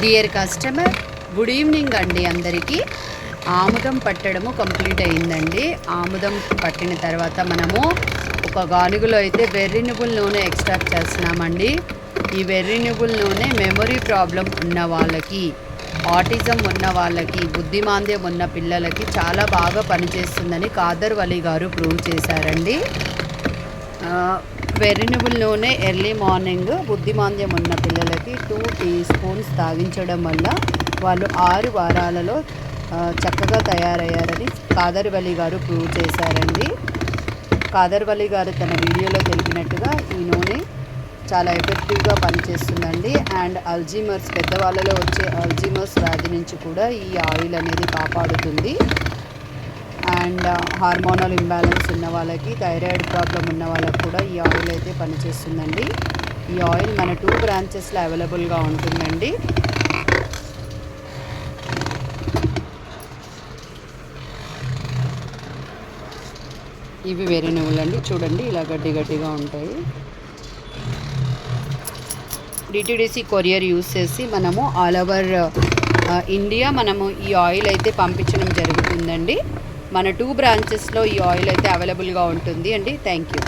Dear customer, good evening అండి అందరికీ. ఆముదం పట్టడము కంప్లీట్ అయిందండి. ఆముదం పట్టిన తర్వాత మనము ఒక గానుగులో అయితే వెర్రినుబుల్ నూనె ఎక్స్ట్రాక్ట్ చేస్తున్నామండి. ఈ వెర్రినుబుల్ నూనె మెమొరీ ప్రాబ్లం ఉన్న వాళ్ళకి, ఆటిజం ఉన్న వాళ్ళకి, బుద్ధిమాంద్యం ఉన్న పిల్లలకి చాలా బాగా పనిచేస్తుందని కాదర్ వలి గారు ప్రూవ్ చేశారండి. వెర్రినుబుల్ నూనె ఎర్లీ మార్నింగ్ బుద్ధిమాంద్యం ఉన్న పిల్లలకి 2 టీ స్పూన్స్ తాగించడం వల్ల వాళ్ళు 6 వారాలలో చక్కగా తయారయ్యారని కాదర్ వలి గారు ప్రూవ్ చేశారండి. కాదర్ వలి గారు తన వీడియోలో తెలిపినట్టుగా ఈ నూనె చాలా ఎఫెక్టివ్గా పనిచేస్తుందండి. అండ్ అల్జీమర్స్, పెద్దవాళ్ళలో వచ్చే అల్జీమర్స్ వ్యాధి నుంచి కూడా ఈ ఆయిల్ అనేది కాపాడుతుంది. అండ్ హార్మోనల్ ఇంబ్యాలెన్స్ ఉన్న వాళ్ళకి, థైరాయిడ్ ప్రాబ్లం ఉన్న వాళ్ళకి కూడా ఈ ఆయిల్ అయితే పనిచేస్తుందండి. ఈ ఆయిల్ మన 2 బ్రాంచెస్లో అవైలబుల్గా ఉంటుందండి. ఇవి వేరే నువ్వులు అండి, చూడండి ఇలా గడ్డి గడ్డిగా ఉంటాయి. డిటిడిసి కొరియర్ యూస్ చేసి మనము ఆల్ ఓవర్ ఇండియా మనము ఈ ఆయిల్ అయితే పంపించడం జరుగుతుందండి. మన 2 బ్రాంచెస్లో ఈ ఆయిల్ అయితే అవైలబుల్గా ఉంటుంది అండి. Thank you.